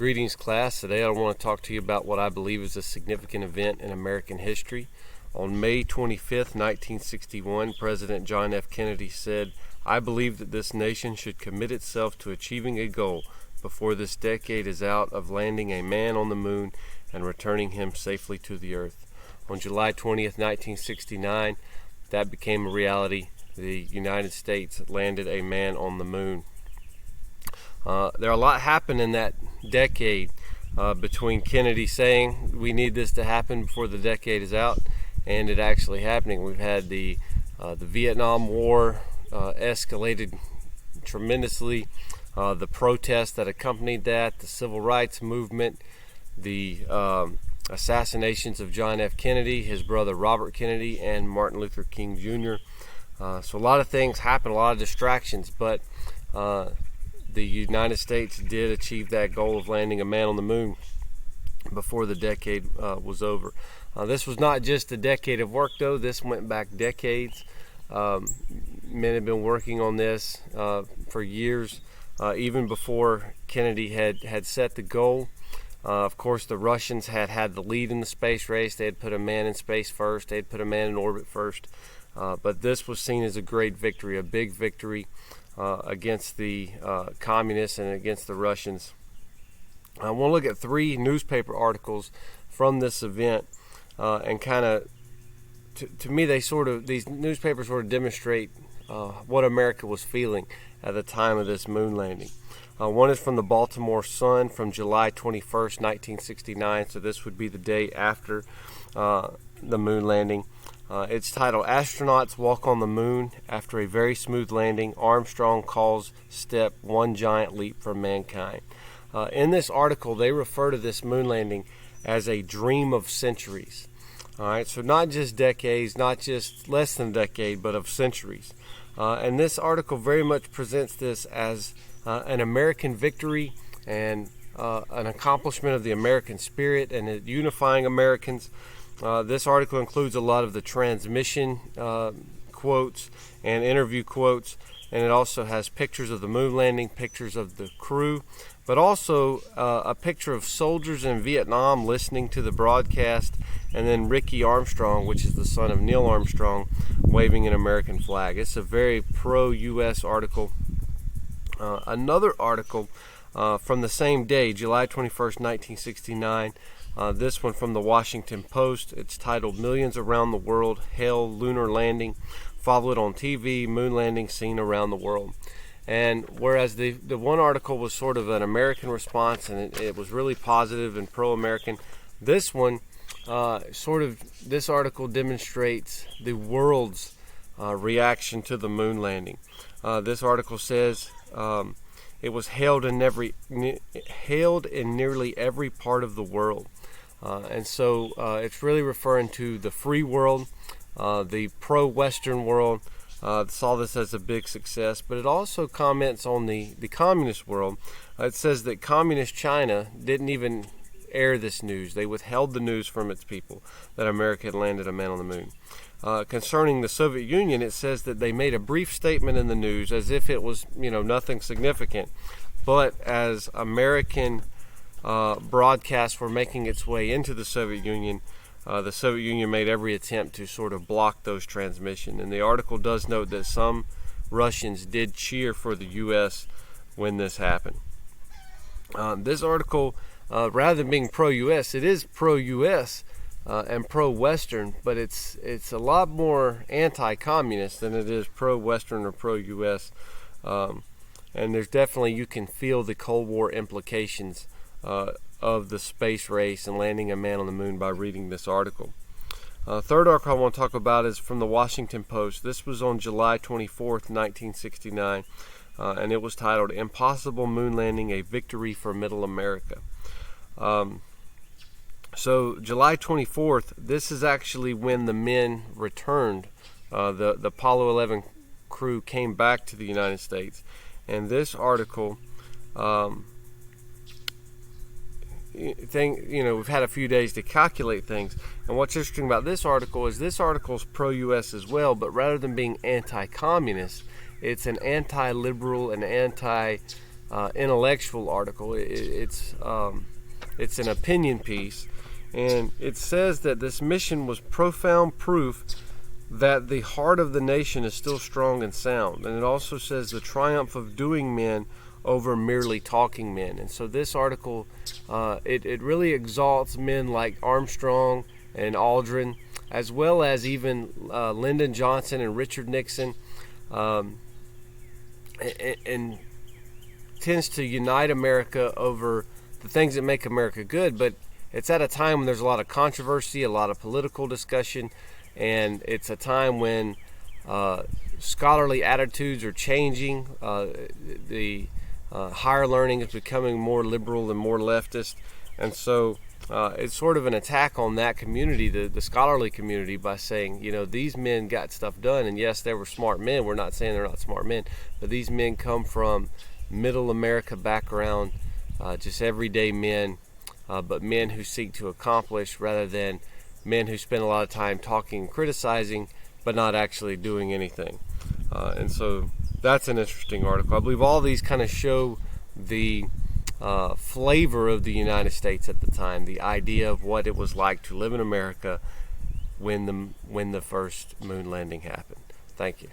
Greetings, class. Today I want to talk to you about what I believe is a significant event in American history. On May 25th, 1961, President John F. Kennedy said, "I believe that this nation should commit itself to achieving a goal before this decade is out of landing a man on the moon and returning him safely to the earth." On July 20th, 1969, that became a reality. The United States landed a man on the moon. There a lot happened in that decade between Kennedy saying we need this to happen before the decade is out and it actually happening. We've had the Vietnam War escalated tremendously, the protests that accompanied that, the civil rights movement, the assassinations of John F. Kennedy, his brother Robert Kennedy, and Martin Luther King Jr. So a lot of things happened, a lot of distractions, but the United States did achieve that goal of landing a man on the moon before the decade was over. This was not just a decade of work, though. This went back decades. Men had been working on this for years, even before Kennedy had set the goal. Of course, the Russians had the lead in the space race. They had put a man in space first. They had put a man in orbit first. But this was seen as a great victory, a big victory against the communists and against the Russians. I want to look at three newspaper articles from this event, and kind of, to me, these newspapers sort of demonstrate what America was feeling at the time of this moon landing. One is from the Baltimore Sun from July 21st, 1969, so this would be the day after the moon landing. It's titled, "Astronauts Walk on the Moon After a Very Smooth Landing. Armstrong Calls Step One Giant Leap for Mankind." In this article, they refer to this moon landing as a dream of centuries. All right, so not just decades, not just less than a decade, but of centuries. And this article very much presents this as an American victory and an accomplishment of the American spirit and it unifying Americans. This article includes a lot of the transmission quotes and interview quotes, and it also has pictures of the moon landing, pictures of the crew, but also a picture of soldiers in Vietnam listening to the broadcast, and then Ricky Armstrong, which is the son of Neil Armstrong, waving an American flag. It's a very pro-U.S. article. Another article from the same day, July 21st, 1969, this one from the Washington Post. It's titled, "Millions Around the World Hail Lunar Landing. Followed on TV, Moon Landing Seen Around the World." And whereas the one article was sort of an American response and it was really positive and pro-American, this one this article demonstrates the world's reaction to the moon landing. This article says it was hailed in nearly every part of the world. And so it's really referring to the free world, the pro-Western world. Saw this as a big success, but it also comments on the communist world. It says that communist China didn't even air this news. They withheld the news from its people that America had landed a man on the moon. Concerning the Soviet Union, it says that they made a brief statement in the news as if it was, nothing significant. But as American broadcasts were making its way into the Soviet Union made every attempt to sort of block those transmissions. And the article does note that some Russians did cheer for the U.S. when this happened. This article, rather than being pro-U.S., it is pro-U.S. And pro-Western, but it's a lot more anti-communist than it is pro-Western or pro-U.S. And there's definitely, you can feel the Cold War implications of the space race and landing a man on the moon by reading this article. Third article I want to talk about is from the Washington Post. This was on July 24th, 1969, and it was titled, "Impossible Moon Landing, A Victory for Middle America." So July 24th, this is actually when the men returned. The Apollo 11 crew came back to the United States. And this article, we've had a few days to calculate things. And what's interesting about this article is pro-U.S. as well, but rather than being anti-communist, it's an anti-liberal and anti intellectual article. It's an opinion piece, and it says that this mission was profound proof that the heart of the nation is still strong and sound. And it also says the triumph of doing men over merely talking men. And so this article, it really exalts men like Armstrong and Aldrin, as well as even Lyndon Johnson and Richard Nixon, and tends to unite America over the things that make America good. But it's at a time when there's a lot of controversy, a lot of political discussion, and it's a time when scholarly attitudes are changing. The higher learning is becoming more liberal and more leftist, and so it's sort of an attack on that community, the scholarly community, by saying, these men got stuff done, and yes, they were smart men. We're not saying they're not smart men, but these men come from middle America background, just everyday men, but men who seek to accomplish rather than men who spend a lot of time talking and criticizing but not actually doing anything. And so that's an interesting article. I believe all these kind of show the flavor of the United States at the time, the idea of what it was like to live in America when the first moon landing happened. Thank you.